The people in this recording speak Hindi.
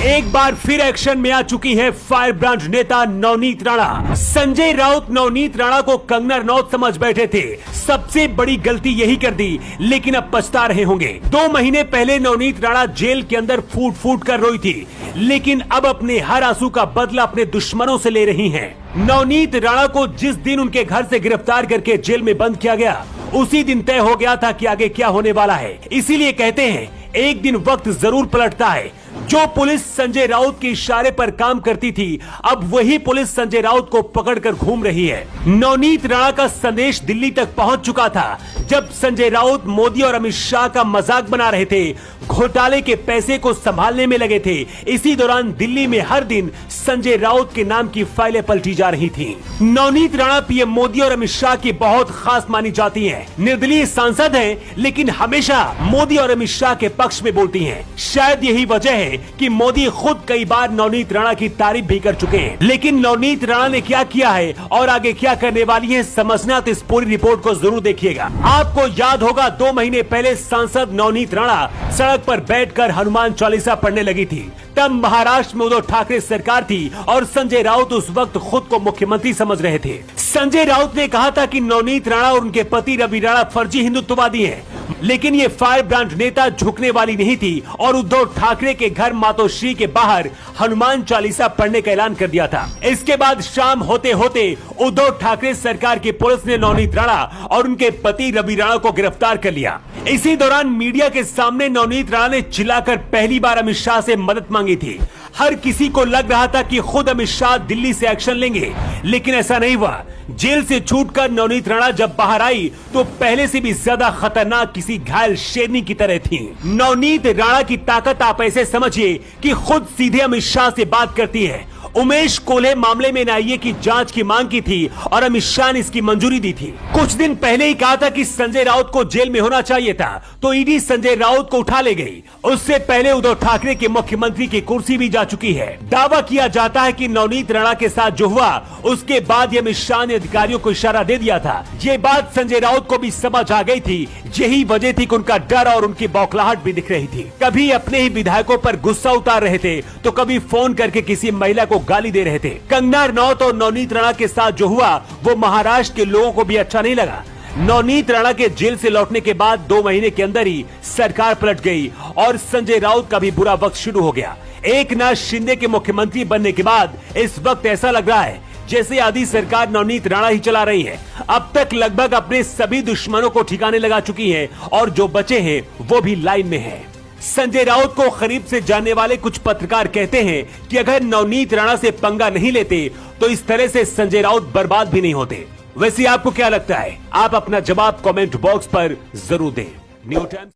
एक बार फिर एक्शन में आ चुकी है फायर ब्रांड नेता नवनीत राणा। संजय राउत नवनीत राणा को कंगना रनौत समझ बैठे थे, सबसे बड़ी गलती यही कर दी, लेकिन अब पछता रहे होंगे। 2 महीने पहले नवनीत राणा जेल के अंदर फूट फूट कर रोई थी, लेकिन अब अपने हर आंसू का बदला अपने दुश्मनों से ले रही हैं। नवनीत राणा को जिस दिन उनके घर से गिरफ्तार करके जेल में बंद किया गया, उसी दिन तय हो गया था कि आगे क्या होने वाला है। इसीलिए कहते हैं एक दिन वक्त जरूर पलटता है। जो पुलिस संजय राउत के इशारे पर काम करती थी, अब वही पुलिस संजय राउत को पकड़कर घूम रही है। नवनीत राणा का संदेश दिल्ली तक पहुंच चुका था। जब संजय राउत मोदी और अमित शाह का मजाक बना रहे थे, घोटाले के पैसे को संभालने में लगे थे, इसी दौरान दिल्ली में हर दिन संजय राउत के नाम की फाइलें पलटी जा रही थी। नवनीत राणा पीएम मोदी और अमित शाह की बहुत खास मानी जाती हैं। निर्दलीय सांसद हैं, लेकिन हमेशा मोदी और अमित शाह के पक्ष में बोलती हैं। शायद यही वजह है कि मोदी खुद कई बार नवनीत राणा की तारीफ भी कर चुके हैं। लेकिन नवनीत राणा ने क्या किया है और आगे क्या करने वाली है, समझना तो इस पूरी रिपोर्ट को जरूर देखिएगा। आपको याद होगा 2 महीने पहले सांसद नवनीत राणा सड़क पर बैठकर हनुमान चालीसा पढ़ने लगी थी। तब महाराष्ट्र में उद्धव ठाकरे सरकार थी और संजय राउत उस वक्त खुद को मुख्यमंत्री समझ रहे थे। संजय राउत ने कहा था कि नवनीत राणा और उनके पति रवि राणा फर्जी हिंदुत्ववादी हैं, लेकिन ये फायर ब्रांड नेता झुकने वाली नहीं थी और उद्धव ठाकरे के घर मातोश्री के बाहर हनुमान चालीसा पढ़ने का ऐलान कर दिया था। इसके बाद शाम होते होते उद्धव ठाकरे सरकार की पुलिस ने नवनीत राणा और उनके पति रवि राणा को गिरफ्तार कर लिया। इसी दौरान मीडिया के सामने नवनीत राणा ने चिल्लाकर पहली बार अमित शाह से मदद मांगी थी। हर किसी को लग रहा था कि खुद अमित शाह दिल्ली से एक्शन लेंगे, लेकिन ऐसा नहीं हुआ। जेल से छूटकर नवनीत राणा जब बाहर आई तो पहले से भी ज्यादा खतरनाक किसी घायल शेरनी की तरह थी। नवनीत राणा की ताकत आप ऐसे समझिए कि खुद सीधे अमित शाह से बात करती है। उमेश कोल्हे मामले में एनआईए की जांच की मांग की थी और अमित शाह ने इसकी मंजूरी दी थी। कुछ दिन पहले ही कहा था कि संजय राउत को जेल में होना चाहिए था, तो ईडी संजय राउत को उठा ले गई। उससे पहले उद्धव ठाकरे के मुख्यमंत्री की कुर्सी भी जा चुकी है। दावा किया जाता है कि नवनीत राणा के साथ जो हुआ, उसके बाद अमित शाह ने अधिकारियों को इशारा दे दिया था। ये बात संजय राउत को भी समझ आ गई थी। यही वजह थी कि उनका डर और उनकी बौखलाहट भी दिख रही थी। कभी अपने ही विधायकों पर गुस्सा उतार रहे थे, तो कभी फोन करके किसी महिला को गाली दे रहे थे। कंगना रनौत और नवनीत राणा के साथ जो हुआ, वो महाराष्ट्र के लोगों को भी अच्छा नहीं लगा। नवनीत राणा के जेल से लौटने के बाद 2 महीने के अंदर ही सरकार पलट गई और संजय राउत का भी बुरा वक्त शुरू हो गया। एकनाथ शिंदे के मुख्यमंत्री बनने के बाद इस वक्त ऐसा लग रहा है जैसे आधी सरकार नवनीत राणा ही चला रही है। अब तक लगभग अपने सभी दुश्मनों को ठिकाने लगा चुकी है और जो बचे हैं वो भी लाइन में है। संजय राउत को करीब से जानने वाले कुछ पत्रकार कहते हैं कि अगर नवनीत राणा से पंगा नहीं लेते तो इस तरह से संजय राउत बर्बाद भी नहीं होते। वैसे आपको क्या लगता है? आप अपना जवाब कमेंट बॉक्स पर जरूर दें। New times